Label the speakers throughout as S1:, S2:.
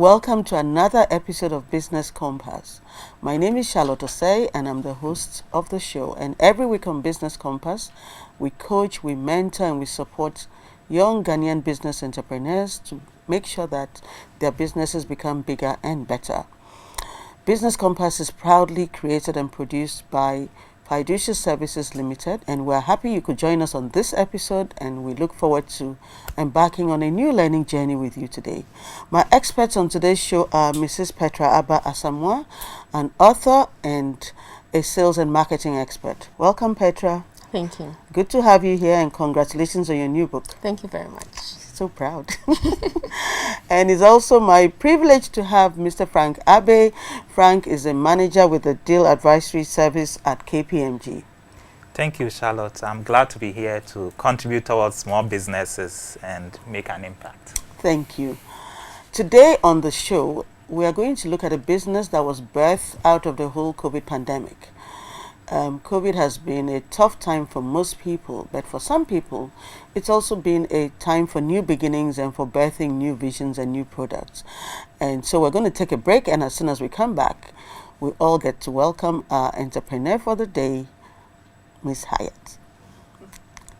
S1: welcome to another episode of Business Compass. My name is Charlotte Osei and I'm the host of the show. And every week on Business Compass, we coach, we mentor, and we support young Ghanaian business entrepreneurs to make sure that their businesses become bigger and better. Business Compass is proudly created and produced by Fiduciary Services Limited, and we're happy you could join us on this episode, and we look forward to embarking on a new learning journey with you today. My experts on today's show are Mrs. Petra Abba Asamoah, an author and a sales and marketing expert. Welcome, Petra.
S2: Thank you.
S1: Good to have you here, and congratulations on your new book.
S2: Thank you very much.
S1: So proud. And it's also my privilege to have Mr. Frank Abe. Frank is a manager with the Deal Advisory Service at KPMG.
S3: Thank you, Charlotte. I'm glad to be here to contribute towards small businesses and make an impact.
S1: Thank you. Today on the show, we are going to look at a business that was birthed out of the whole COVID pandemic. COVID has been a tough time for most people, but for some people, it's also been a time for new beginnings and for birthing new visions and new products. And so we're going to take a break, and as soon as we come back, we all get to welcome our entrepreneur for the day, Ms. Hyatt.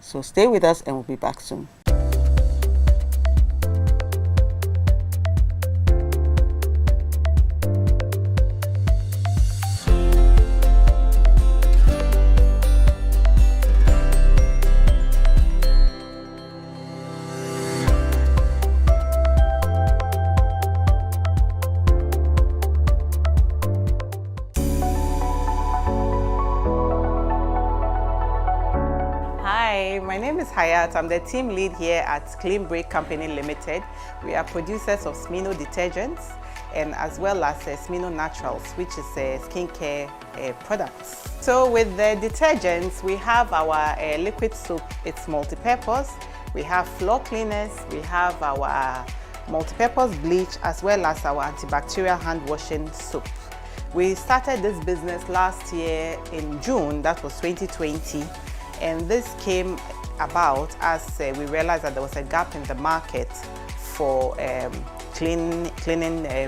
S1: So stay with us and we'll be back soon.
S4: Hyatt. I'm the team lead here at Clean Break Company Limited. We are producers of Smino Detergents and as well as Smino Naturals, which is skincare products. So with the detergents, we have our liquid soap. It's multi-purpose. We have floor cleaners. We have our multi-purpose bleach as well as our antibacterial hand washing soap. We started this business last year in June, that was 2020, and this came about as we realized that there was a gap in the market for cleaning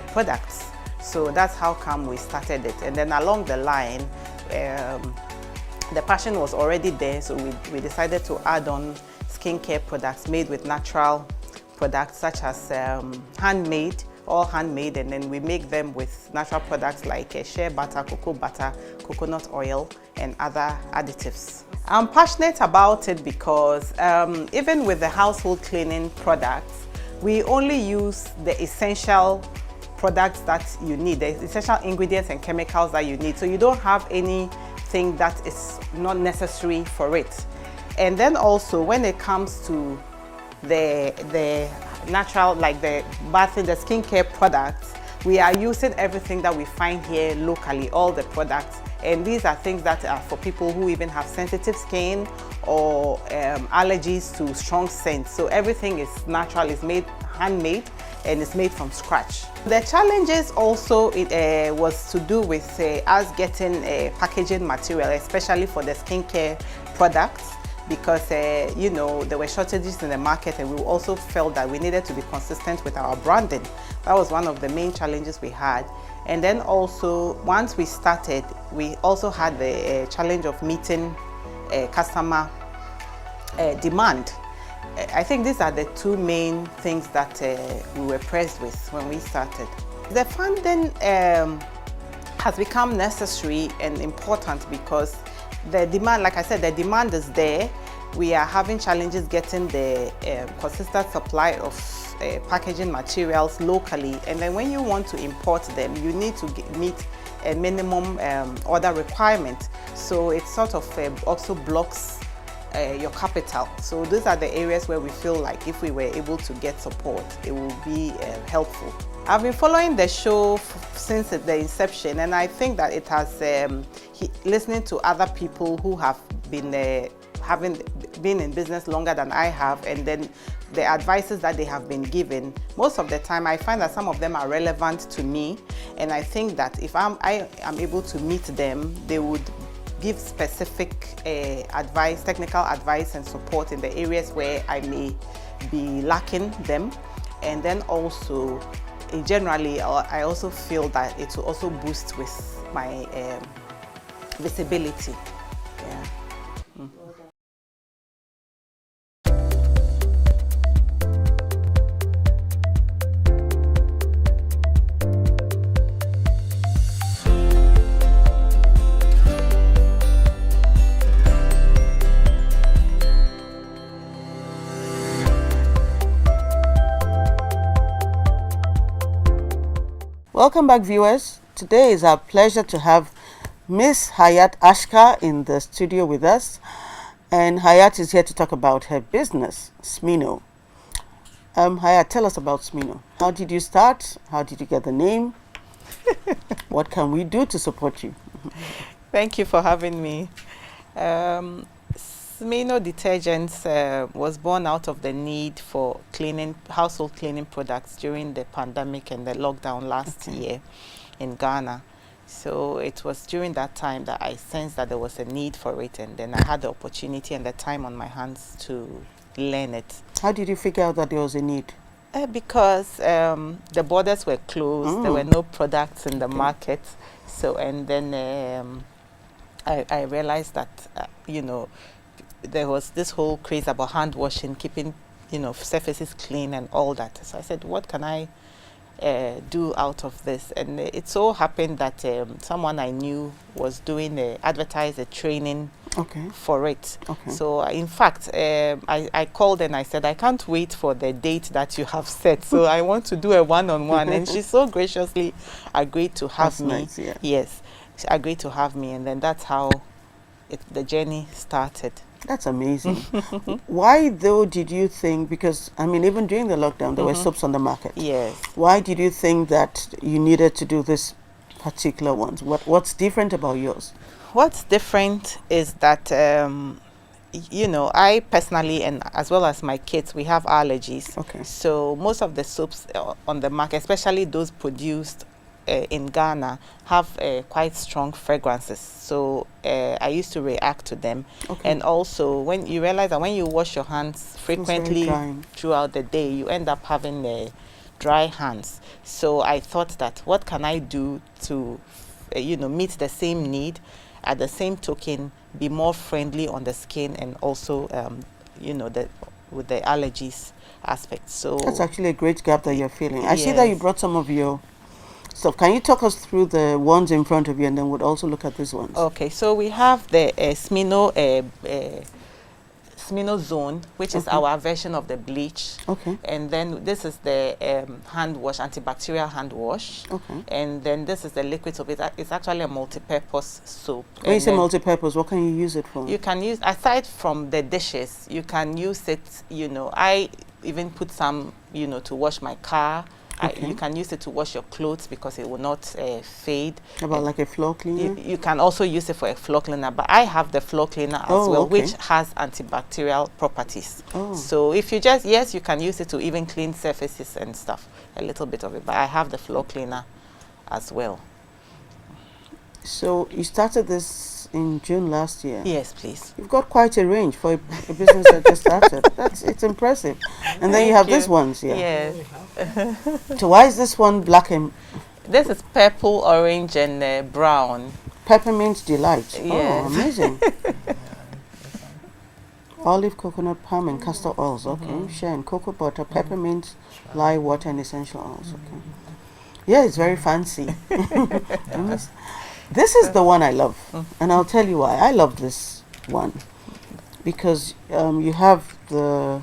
S4: products. So that's how come we started it. And then along the line, the passion was already there, so we decided to add on skincare products made with natural products such as all handmade, and then we make them with natural products like shea butter, coconut oil, and other additives. I'm passionate about it because even with the household cleaning products, we only use the essential products that you need, the essential ingredients and chemicals that you need. So you don't have anything that is not necessary for it. And then also when it comes to the natural, like the bathing, the skincare products, we are using everything that we find here locally, all the products. And these are things that are for people who even have sensitive skin or allergies to strong scents. So everything is natural, is made handmade, and it's made from scratch. The challenges also was to do with us getting packaging material, especially for the skincare products, because there were shortages in the market, and we also felt that we needed to be consistent with our branding. That was one of the main challenges we had. And then also, once we started, we also had the challenge of meeting customer demand. I think these are the two main things that we were pressed with when we started. The funding has become necessary and important because the demand, like I said, the demand is there. We are having challenges getting the consistent supply of packaging materials locally, and then when you want to import them, you need to meet a minimum order requirement. So it sort of also blocks your capital. So these are the areas where we feel like if we were able to get support, it will be helpful. I've been following the show since the inception, and I think that it has, listening to other people who have been having been in business longer than I have, and then the advices that they have been given, most of the time I find that some of them are relevant to me, and I think that if I am able to meet them, they would give specific advice, technical advice and support in the areas where I may be lacking them. And then also generally, I also feel that it will also boost with my visibility. Yeah.
S1: Welcome back, viewers. Today is our pleasure to have Miss Hayat Ashkar in the studio with us. And Hayat is here to talk about her business, Smino. Hayat, tell us about Smino. How did you start? How did you get the name? What can we do to support you?
S4: Thank you for having me. Smino Detergents was born out of the need for household cleaning products during the pandemic and the lockdown last year in Ghana. So it was during that time that I sensed that there was a need for it, and then I had the opportunity and the time on my hands to learn it.
S1: How did you figure out that there was a need?
S4: Because the borders were closed, there were no products in the market. So, and then I realized that, there was this whole craze about hand washing, keeping, surfaces clean and all that. So I said, what can I do out of this? And it so happened that someone I knew was doing a training for it. So in fact, I called and I said, I can't wait for the date that you have set. So I want to do a one-on-one. And she so graciously agreed to have me.
S1: Nice, yeah.
S4: Yes, she agreed to have me. And then that's how the journey started.
S1: That's amazing. Why, though, did you think, because, I mean, even during the lockdown, there were soaps on the market.
S4: Yes.
S1: Why did you think that you needed to do this particular ones? What's different about yours?
S4: What's different is that, I personally, and as well as my kids, we have allergies. So most of the soaps on the market, especially those produced in Ghana, have quite strong fragrances. So I used to react to them. And also, when you realize that when you wash your hands frequently throughout the day, you end up having dry hands. So I thought that, what can I do to, meet the same need, at the same token, be more friendly on the skin, and also, with the allergies aspect. So
S1: that's actually a great gap that you're feeling. I see that you brought some of your stuff. Can you talk us through the ones in front of you, and then we'll also look at these ones? Okay,
S4: so we have the Smino Zone, which is our version of the bleach. And then this is the hand wash, antibacterial hand wash. And then this is the liquid soap. It's actually a multi-purpose soap.
S1: When you say multi-purpose, what can you use it for?
S4: You can use, aside from the dishes, you can use it, I even put some, to wash my car. You can use it to wash your clothes because it will not fade.
S1: About like a floor cleaner?
S4: You can also use it for a floor cleaner, but I have the floor cleaner as well, which has antibacterial properties. So if you you can use it to even clean surfaces and stuff, a little bit of it, but I have the floor cleaner as well.
S1: So you started this in June last year?
S4: Yes, please.
S1: You've got quite a range for a business that just started. It's impressive. And then you have these ones here.
S4: Yes.
S1: So why is this one black and...
S4: This is purple, orange, and brown.
S1: Peppermint Delight.
S4: Yes.
S1: Oh, amazing. Olive, coconut, palm, and castor oils. Shea and cocoa butter, peppermint, lye, water, and essential oils. Yeah, it's very fancy. This is the one I love, and I'll tell you why. I love this one because you have the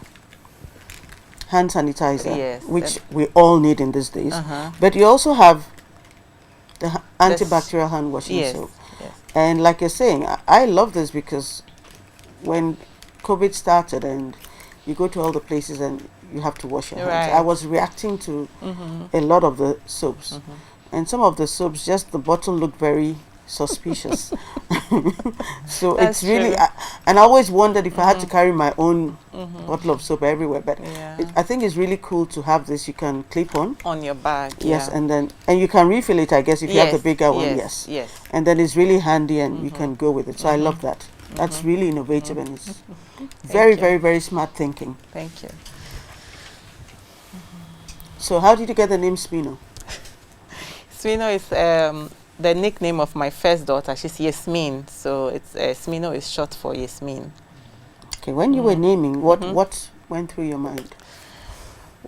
S1: hand sanitizer, which we all need in these days, but you also have the antibacterial hand washing soap. And like you're saying, I love this because when COVID started and you go to all the places and you have to wash your hands, I was reacting to a lot of the soaps. And some of the soaps, just the bottle looked very suspicious. So that's it's really, and I always wondered if I had to carry my own bottle of soap everywhere. But I think it's really cool to have this. You can clip on
S4: your bag.
S1: Yes, and you can refill it, I guess, if you have the bigger one. Yes. And then it's really handy, and you can go with it. So I love that. That's really innovative, and it's very, very, very smart thinking.
S4: Thank you.
S1: So how did you get the name Smino?
S4: Smino is the nickname of my first daughter. She's Yasmin, so it's Smino is short for Yasmin.
S1: Okay, when you were naming, what went through your mind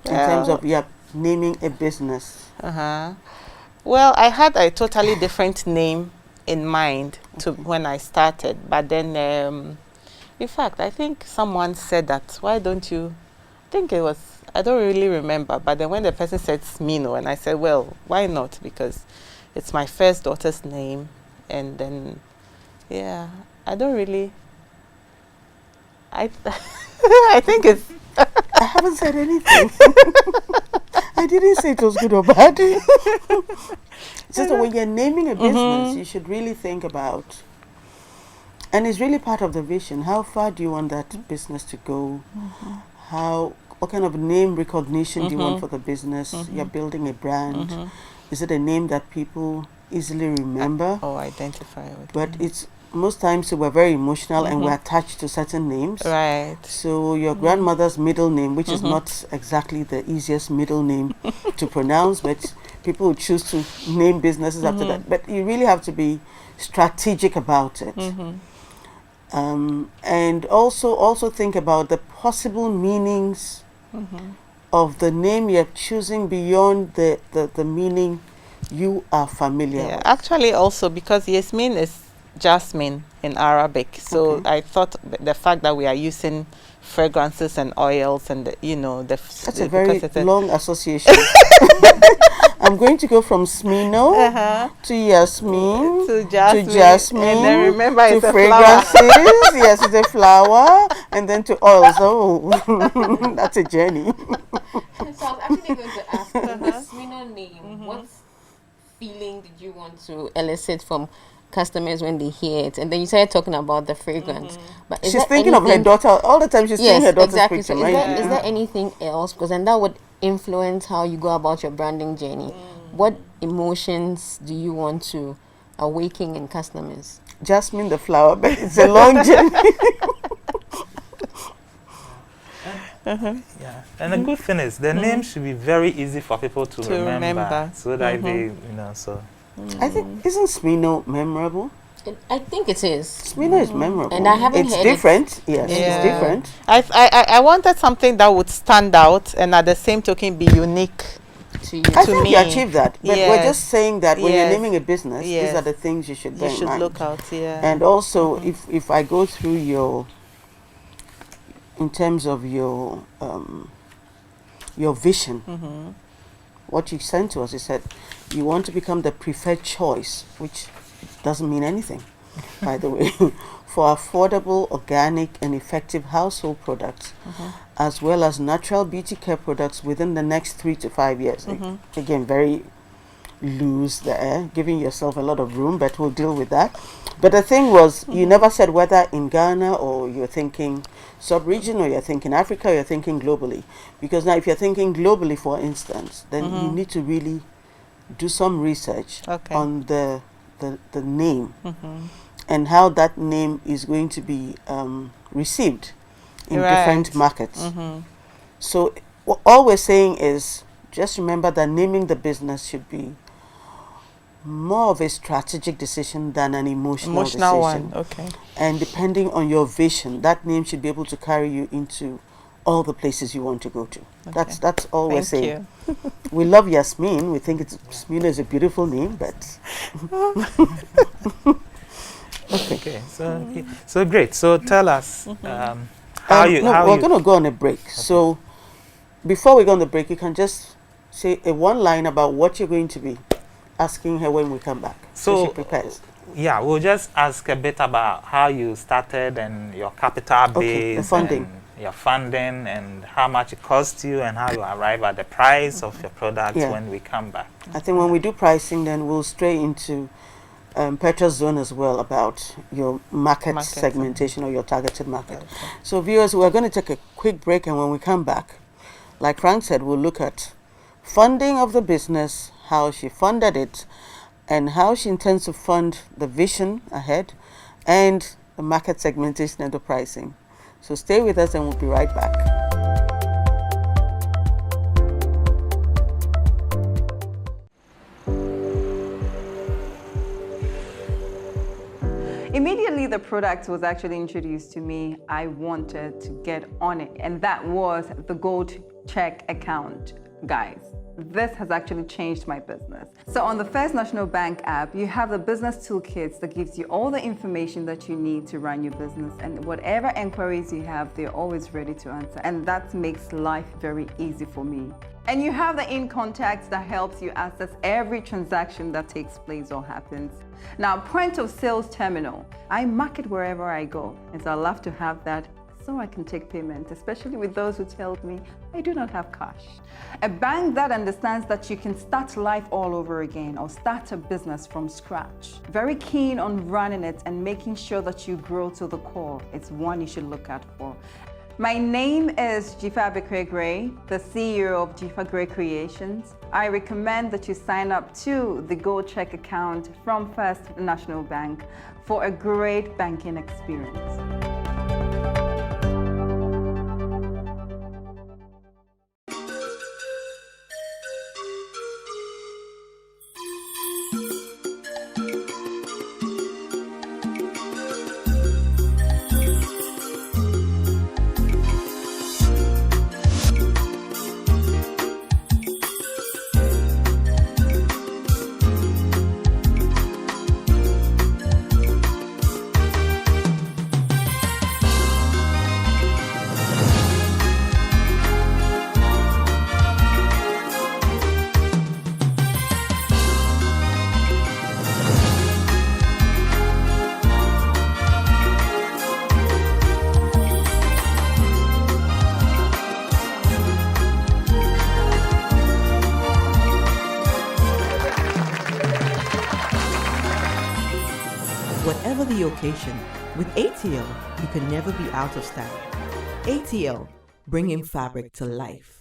S1: in terms of naming a business?
S4: Well, I had a totally different name in mind to when I started, but then in fact, I think someone said that, why don't you, I think it was, I don't really remember, but then when the person said Smino, and I said, well, why not? Because it's my first daughter's name, and then, yeah, I don't really, I think it's...
S1: I haven't said anything. I didn't say it was good or bad. It's just that when you're naming a business, you should really think about, and it's really part of the vision. How far do you want that business to go? What kind of name recognition do you want for the business? You're building a brand. Is it a name that people easily remember?
S4: Or identify with.
S1: But it's most times we're very emotional and we're attached to certain names.
S4: Right.
S1: So your grandmother's middle name, which is not exactly the easiest middle name to pronounce, but people would choose to name businesses after that. But you really have to be strategic about it. And also think about the possible meanings of the name you're choosing beyond the meaning you are familiar with.
S4: Actually, also because Yasmin is Jasmine in Arabic, so I thought the fact that we are using fragrances and oils and
S1: that's a very long association. I'm going to go from Smino to Yasmin
S4: to Jasmine, and then remember
S1: to
S4: it's a
S1: fragrances.
S4: flower.
S1: Yes, it's a flower, and then to oils. Oh, that's a journey.
S2: So I was actually going to ask, the Smino name, what feeling did you want to elicit from customers when they hear it? And then you started talking about the fragrance. But
S1: She's thinking of her daughter all the time. She's seeing her daughter's picture.
S2: So is there anything else? Because then that would influence how you go about your branding journey. What emotions do you want to awaken in customers?
S1: Jasmine the flower, but it's a long journey.
S3: Yeah, and the good thing is the name should be very easy for people to remember, so that they,
S1: I think, isn't Smino memorable?
S2: I think it is.
S1: Smino is memorable.
S2: And I haven't heard
S1: different. Yes, it's different.
S4: I wanted something that would stand out and at the same token be unique
S2: to you.
S1: I think you achieved that. But we're just saying that when you're
S4: Yes.
S1: naming a business, these are the things you should bear in mind.
S4: look out.
S1: And also, if I go through in terms of your vision, what you sent to us, you said you want to become the preferred choice, which doesn't mean anything, by the way, for affordable, organic, and effective household products, as well as natural beauty care products within the next 3 to 5 years. Again, very loose there, giving yourself a lot of room, but we'll deal with that. But the thing was, you never said whether in Ghana or you're thinking sub-region or you're thinking Africa or you're thinking globally. Because now if you're thinking globally, for instance, then you need to really do some research on the name and how that name is going to be received in different markets. So all we're saying is just remember that naming the business should be more of a strategic decision than an emotional decision.
S4: One. Okay.
S1: And depending on your vision, that name should be able to carry you into all the places you want to go to. That's all we're saying. We love Yasmin. We think Smino is a beautiful name, but
S3: okay. So great. So tell us how
S1: we're going to go on a break. Okay. So before we go on the break, you can just say a one line about what you're going to be asking her when we come back. So she prepares.
S3: Yeah, we'll just ask a bit about how you started and your capital base,
S1: the funding.
S3: And your funding, and how much it cost you, and how you arrive at the price of your products when we come back.
S1: I think when we do pricing, then we'll stray into Petra's zone as well about your market segmentation or your targeted market. Okay. So viewers, we're going to take a quick break, and when we come back, like Frank said, we'll look at funding of the business, how she funded it, and how she intends to fund the vision ahead, and the market segmentation and the pricing. So stay with us and we'll be right back.
S5: Immediately the product was actually introduced to me, I wanted to get on it, and that was the Gold Check account, guys. This has actually changed my business. So on the First National Bank app, you have the business toolkits that gives you all the information that you need to run your business, and whatever enquiries you have, they're always ready to answer. And that makes life very easy for me. And you have the in contacts that helps you access every transaction that takes place or happens. Now, point of sales terminal, I market wherever I go, and so I love to have that so I can take payment, especially with those who tell me I do not have cash. A bank that understands that you can start life all over again or start a business from scratch. Very keen on running it and making sure that you grow to the core. It's one you should look out for. My name is Jifa Bekwe, the CEO of Jifa Gray Creations. I recommend that you sign up to the Gold Check account from First National Bank for a great banking experience.
S6: Whatever the occasion, with ATL, you can never be out of style. ATL, bringing fabric to life.